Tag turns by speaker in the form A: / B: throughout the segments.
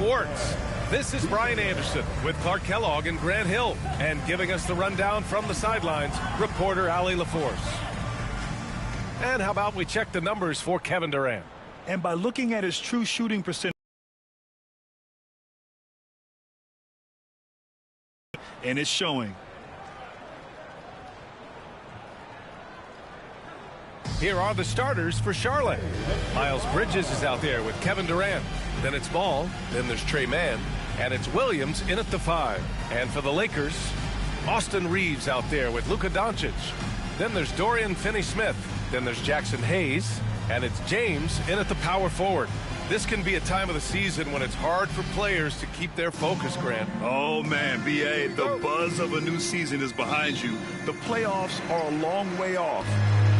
A: Sports. This is Brian Anderson with Clark Kellogg and Grant Hill. And giving us the rundown from the sidelines, reporter Allie LaForce. And how about we check the numbers for Kevin Durant?
B: And by looking at his true shooting percentage, and it's showing.
A: Here are the starters for Charlotte. Miles Bridges is out there with Kevin Durant. Then it's Ball. Then there's Trey Mann. And it's Williams in at the 5. And for the Lakers, Austin Reeves out there with Luka Doncic. Then there's Dorian Finney-Smith. Then there's Jackson Hayes. And it's James in at the power forward. This can be a time of the season when it's hard for players to keep their focus, Grant.
B: Oh, man, B.A., the buzz of a new season is behind you. The playoffs are a long way off.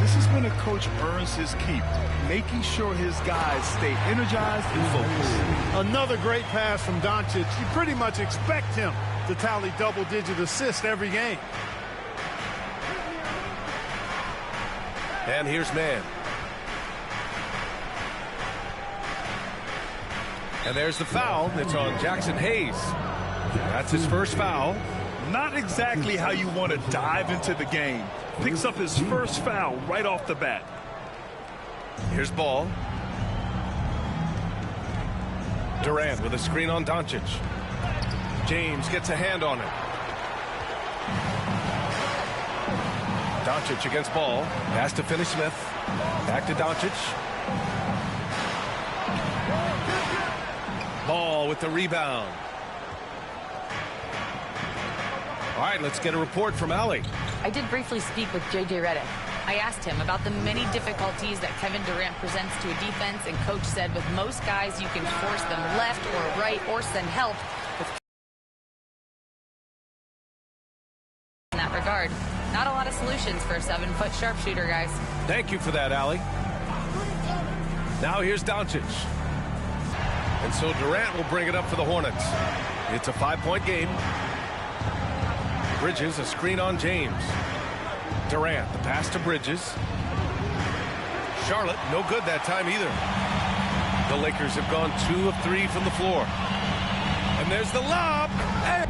B: This is when a coach earns his keep, making sure his guys stay energized and focused.
C: Another great pass from Doncic. You pretty much expect him to tally double-digit assists every game.
A: And here's Mann. And there's the foul. It's on Jackson Hayes. That's his first foul.
B: Not exactly how you want to dive into the game. Picks up his first foul right off the bat.
A: Here's Ball. Durant with a screen on Doncic. James gets a hand on it. Doncic against Ball. Pass to Finney-Smith. Back to Doncic. Ball with the rebound. All right, let's get a report from Allie.
D: I did briefly speak with J.J. Redick. I asked him about the many difficulties that Kevin Durant presents to a defense, and Coach said with most guys you can force them left or right or send help. In that regard, not a lot of solutions for a 7-foot sharpshooter, guys.
A: Thank you for that, Allie. Now here's Doncic. And so Durant will bring it up for the Hornets. It's a 5-point game. Bridges, a screen on James. Durant, the pass to Bridges. Charlotte, no good that time either. The Lakers have gone 2 of 3 from the floor. And there's the lob,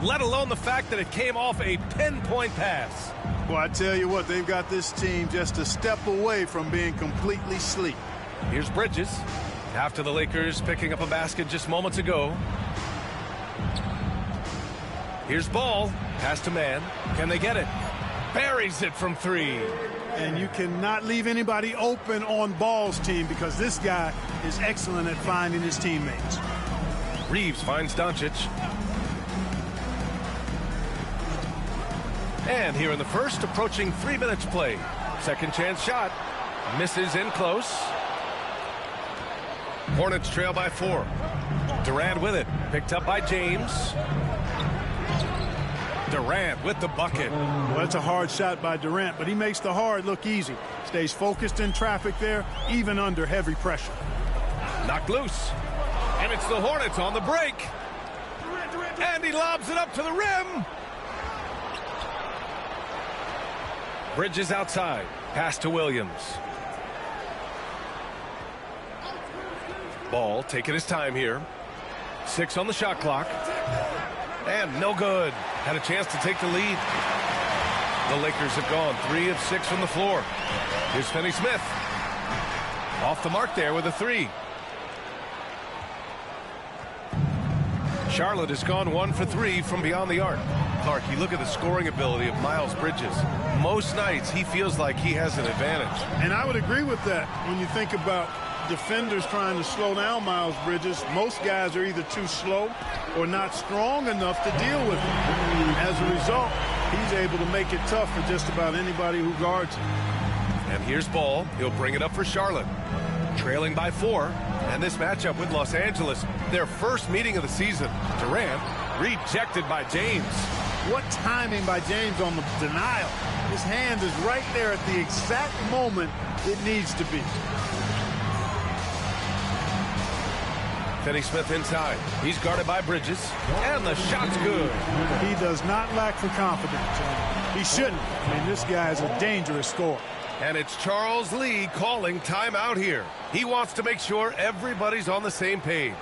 A: let alone the fact that it came off a pinpoint pass.
C: Well, I tell you what, they've got this team just a step away from being completely asleep.
A: Here's Bridges. After the Lakers picking up a basket just moments ago. Here's Ball. Pass to Mann. Can they get it? Buries it from 3.
C: And you cannot leave anybody open on Ball's team because this guy is excellent at finding his teammates.
A: Reeves finds Doncic. And here in the first, approaching 3 minutes play. Second chance shot. Misses in close. Hornets trail by 4. Durant with it. Picked up by James. Durant with the bucket.
C: Well, that's a hard shot by Durant, but he makes the hard look easy. Stays focused in traffic there, even under heavy pressure.
A: Knocked loose. And it's the Hornets on the break. And he lobs it up to the rim. Bridges outside. Pass to Williams. Ball taking his time here. 6 on the shot clock. And no good. Had a chance to take the lead. The Lakers have gone 3 of 6 from the floor. Here's Finney-Smith. Off the mark there with a 3. Charlotte has gone 1 for 3 from beyond the arc. Clark, you look at the scoring ability of Miles Bridges. Most nights he feels like he has an advantage.
C: And I would agree with that when you think about defenders trying to slow down Miles Bridges. Most guys are either too slow or not strong enough to deal with him. As a result, he's able to make it tough for just about anybody who guards him.
A: And here's Ball. He'll bring it up for Charlotte. Trailing by 4. And this matchup with Los Angeles, their first meeting of the season. Durant rejected by James.
C: What timing by James on the denial. His hand is right there at the exact moment it needs to be.
A: Finney-Smith inside. He's guarded by Bridges. And the shot's good.
C: He does not lack for confidence. He shouldn't. I mean, this guy is a dangerous scorer.
A: And it's Charles Lee calling timeout here. He wants to make sure everybody's on the same page.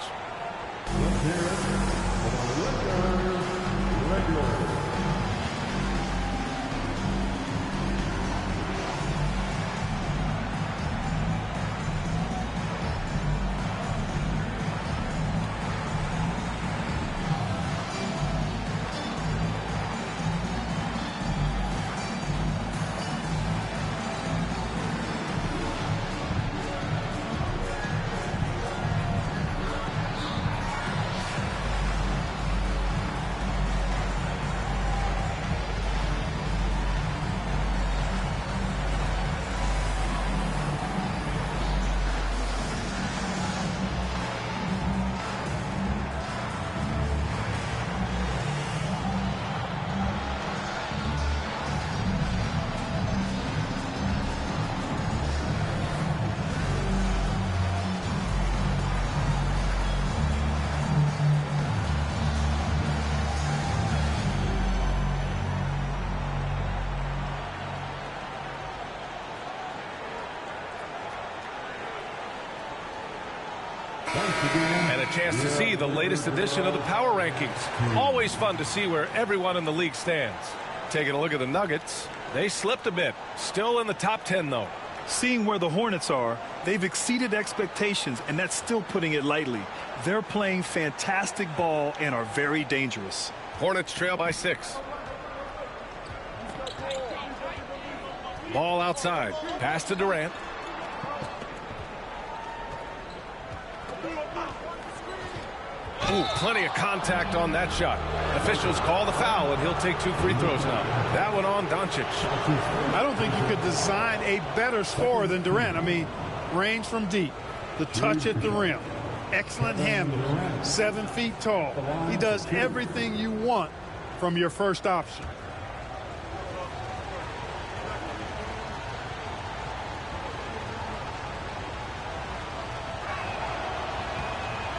A: And a chance to see the latest edition of the power rankings. Always fun to see where everyone in the league stands. Taking a look at the Nuggets, they slipped a bit. Still in the top 10, though.
B: Seeing where the Hornets are, they've exceeded expectations, and that's still putting it lightly. They're playing fantastic ball and are very dangerous.
A: Hornets trail by 6. Ball outside. Pass to Durant. Ooh, plenty of contact on that shot. Officials call the foul, and he'll take 2 free throws now. That one on Doncic.
C: I don't think you could design a better scorer than Durant. I mean, range from deep, the touch at the rim, excellent handle, 7 feet tall. He does everything you want from your first option.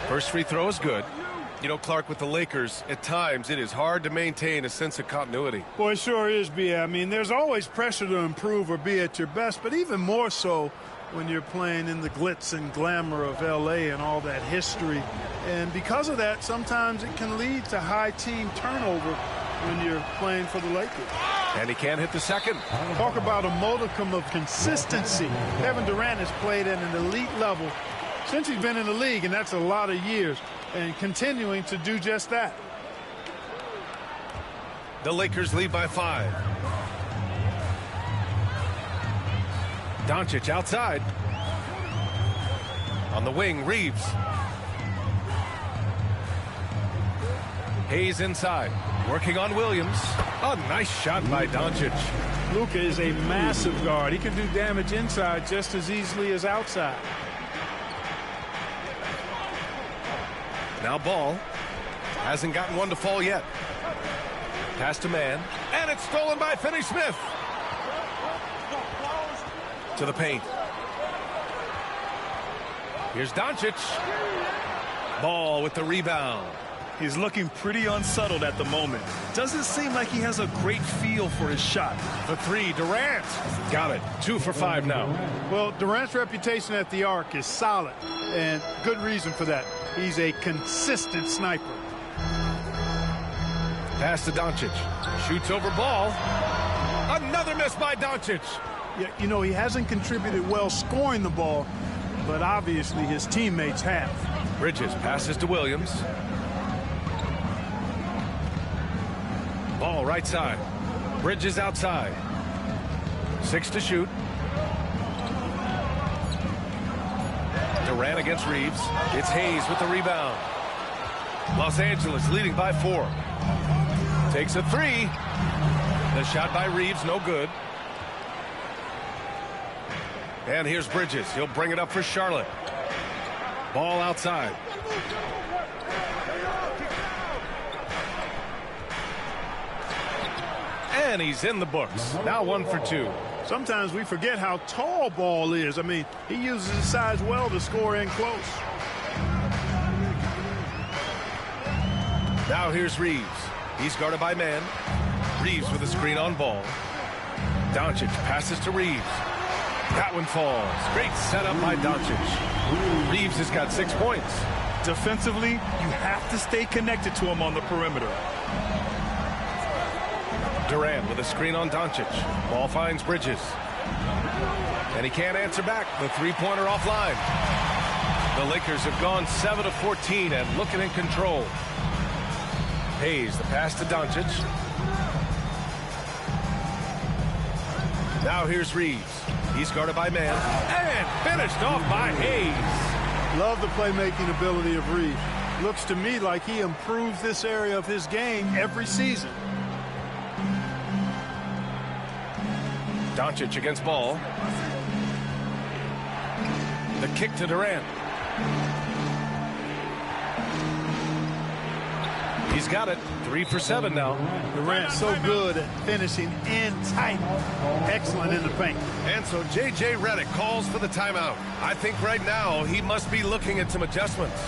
A: First free throw is good. You know, Clark, with the Lakers, at times it is hard to maintain a sense of continuity.
C: Boy, it sure is, B.A. I mean, there's always pressure to improve or be at your best, but even more so when you're playing in the glitz and glamour of L.A. and all that history. And because of that, sometimes it can lead to high team turnover when you're playing for the Lakers.
A: And he can't hit the second.
C: Talk about a modicum of consistency. Kevin Durant has played at an elite level since he's been in the league, and that's a lot of years, and continuing to do just that.
A: The Lakers lead by 5. Doncic outside. On the wing, Reeves. Hayes inside. Working on Williams. A nice shot by Doncic.
C: Luka is a massive guard. He can do damage inside just as easily as outside.
A: Now Ball. Hasn't gotten one to fall yet. Pass to man. And it's stolen by Finney-Smith. To the paint. Here's Doncic. Ball with the rebound.
B: He's looking pretty unsettled at the moment. Doesn't seem like he has a great feel for his shot.
A: The 3, Durant. Got it. 2 for 5 now.
C: Well, Durant's reputation at the arc is solid, and good reason for that. He's a consistent sniper.
A: Pass to Doncic. Shoots over Ball. Another miss by Doncic.
C: Yeah, you know, he hasn't contributed well scoring the ball, but obviously his teammates have.
A: Bridges passes to Williams. Ball right side. Bridges outside. 6 to shoot. Durant against Reeves. It's Hayes with the rebound. Los Angeles leading by 4. Takes a 3. The shot by Reeves, no good. And here's Bridges. He'll bring it up for Charlotte. Ball outside. And he's in the books. Now 1 for 2.
C: Sometimes we forget how tall Ball is. I mean, he uses his size well to score in close.
A: Now here's Reeves. He's guarded by man. Reeves with a screen on Ball. Doncic passes to Reeves. That one falls. Great setup by Doncic. Reeves has got 6 points.
B: Defensively, you have to stay connected to him on the perimeter.
A: Durant with a screen on Doncic. Ball finds Bridges. And he can't answer back. The three-pointer offline. The Lakers have gone 7 of 14 and looking in control. Hayes, the pass to Doncic. Now here's Reeves. He's guarded by Mann. And finished off by Hayes.
C: Love the playmaking ability of Reeves. Looks to me like he improves this area of his game every season.
A: Doncic against Ball. The kick to Durant. He's got it. 3 for 7 now.
C: Durant so good at finishing in tight. Excellent in the paint.
A: And so J.J. Redick calls for the timeout. I think right now he must be looking at some adjustments.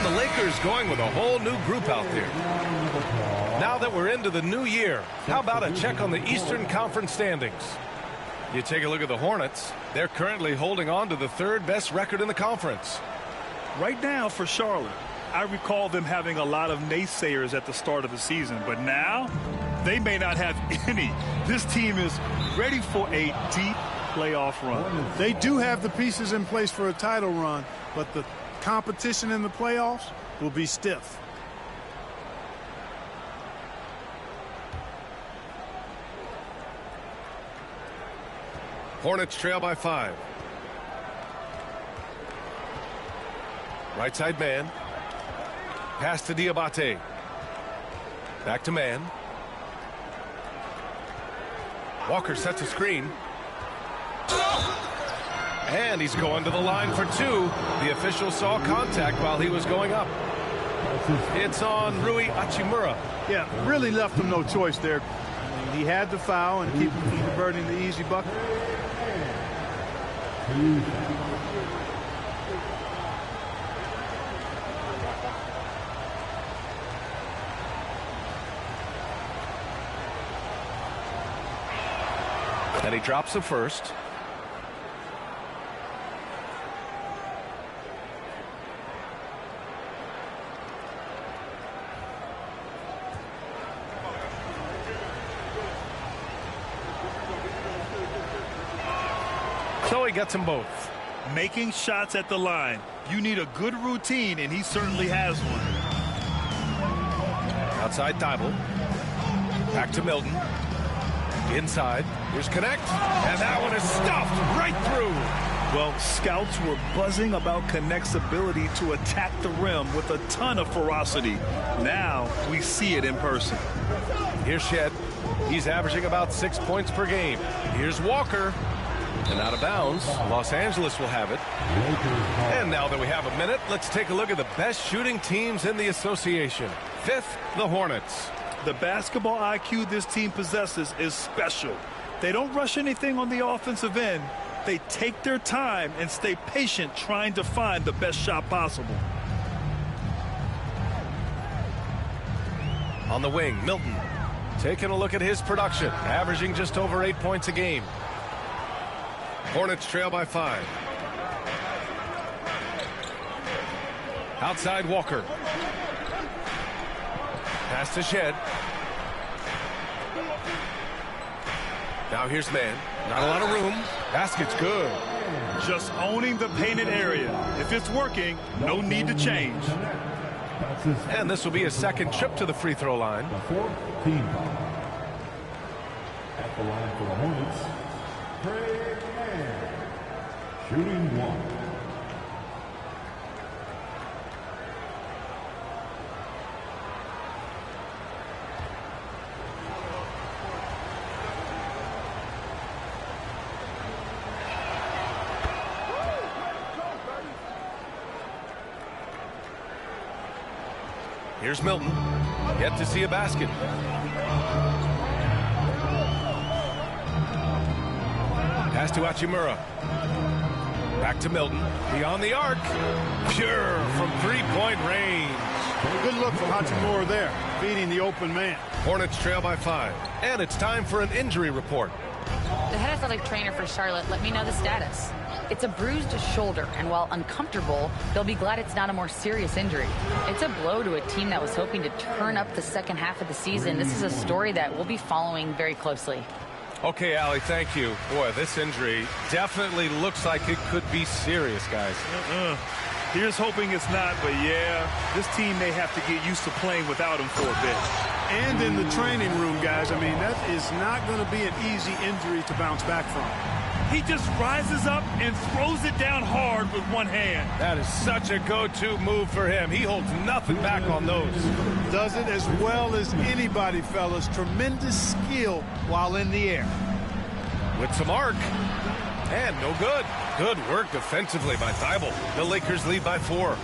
A: The Lakers going with a whole new group out there. Now that we're into the new year, how about a check on the Eastern Conference standings? You take a look at the Hornets. They're currently holding on to the third best record in the conference.
B: Right now for Charlotte, I recall them having a lot of naysayers at the start of the season, but now they may not have any. This team is ready for a deep playoff run.
C: They do have the pieces in place for a title run, but the competition in the playoffs will be stiff.
A: Hornets trail by 5. Right side man. Pass to Diabate. Back to man. Walker sets a screen. And he's going to the line for 2. The official saw contact while he was going up. It's on Rui Hachimura.
C: Yeah, really left him no choice there. I mean, he had the foul and keep him from converting the easy bucket.
A: And he drops the first. So he gets them both.
B: Making shots at the line. You need a good routine, and he certainly has one.
A: Outside Thibault. Back to Milton. Inside. Here's Connect. And that one is stuffed right through.
B: Well, scouts were buzzing about Connect's ability to attack the rim with a ton of ferocity. Now we see it in person.
A: Here's Shed. He's averaging about 6 points per game. Here's Walker. And out of bounds. Los Angeles will have it. And now that we have a minute, let's take a look at the best shooting teams in the association. 5th, the Hornets.
B: The basketball IQ this team possesses is special. They don't rush anything on the offensive end. They take their time and stay patient trying to find the best shot possible.
A: On the wing, Milton. Taking a look at his production. Averaging just over 8 points a game. Hornets trail by 5. Outside Walker. Pass to Shed. Now here's man. Not a lot of room. Basket's good.
B: Just owning the painted area. If it's working, no need to change.
A: And this will be a second trip to the free throw line.
E: The fourth team foul. At the line for the Hornets, Trey Mann, shooting one.
A: Here's Milton. Yet to see a basket. Pass to Hachimura. Back to Milton. Beyond the arc. Pure from three-point range.
C: Good look from Hachimura there, beating the open man.
A: Hornets trail by 5. And it's time for an injury report.
D: The head athletic trainer for Charlotte let me know the status. It's a bruised shoulder, and while uncomfortable, they'll be glad it's not a more serious injury. It's a blow to a team that was hoping to turn up the second half of the season. This is a story that we'll be following very closely.
A: Okay, Allie, thank you. Boy, this injury definitely looks like it could be serious, guys.
B: Here's hoping it's not, but yeah, this team may have to get used to playing without him for a bit.
C: And in the training room, guys, I mean, that is not going to be an easy injury to bounce back from.
B: He just rises up and throws it down hard with one hand.
A: That is such a go-to move for him. He holds nothing back on those.
C: Does it as well as anybody, fellas. Tremendous skill while in the air.
A: With some arc. And no good. Good work defensively by Thibault. The Lakers lead by 4.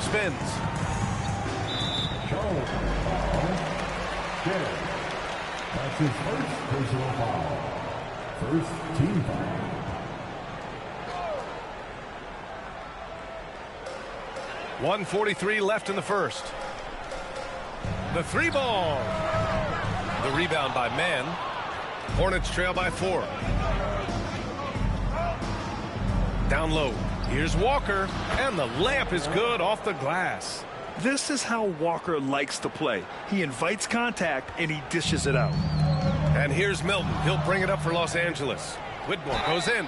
A: Spins.
E: That's his first personal foul. First team foul.
A: .143 left in the first. The 3 ball. The rebound by Mann. Hornets trail by 4. Down low. Here's Walker. And the layup is good off the glass.
B: This is how Walker likes to play. He invites contact and he dishes it out.
A: And here's Milton. He'll bring it up for Los Angeles. Whitmore goes in.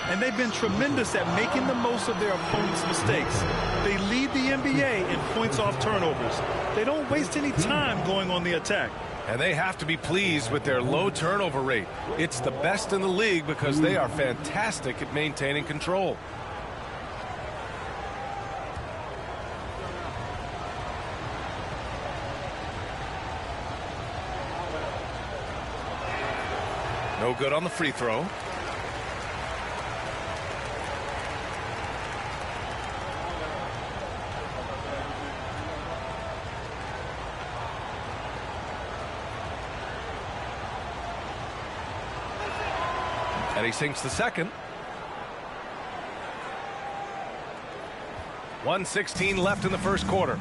B: And they've been tremendous at making the most of their opponent's mistakes. They lead the NBA in points off turnovers. They don't waste any time going on the attack.
A: And they have to be pleased with their low turnover rate. It's the best in the league because they are fantastic at maintaining control. No good on the free throw. And he sinks the second. 1:16 left in the first quarter.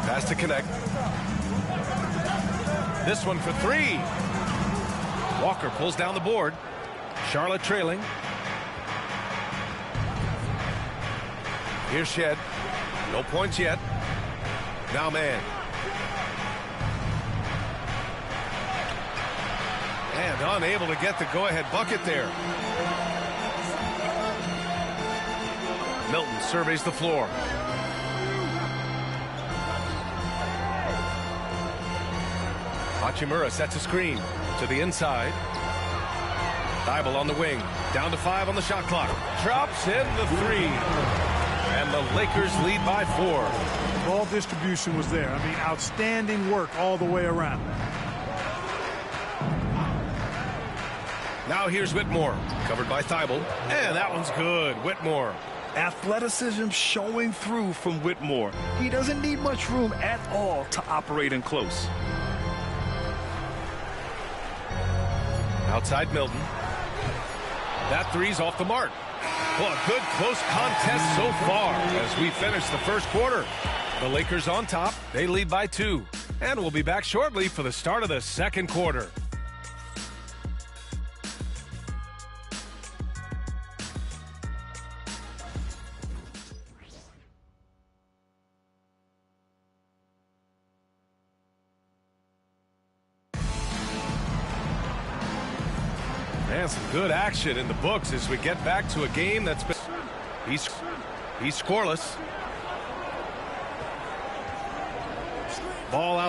A: Pass to connect. This one for 3. Walker pulls down the board. Charlotte trailing. Here's Shed. No points yet. Now Mann. And unable to get the go-ahead bucket there. Milton surveys the floor. Hachimura sets a screen to the inside. Thibault on the wing. Down to 5 on the shot clock. Drops in the 3. And the Lakers lead by 4.
C: Ball distribution was there. I mean, outstanding work all the way around.
A: Now here's Whitmore. Covered by Thibault. And that one's good. Whitmore.
B: Athleticism showing through from Whitmore. He doesn't need much room at all to operate in close.
A: Outside Milton. That 3's off the mark. Well, a good close contest so far as we finish the first quarter. The Lakers on top. They lead by 2. And we'll be back shortly for the start of the second quarter. And some good action in the books as we get back to a game that's been... He's scoreless. Ball out.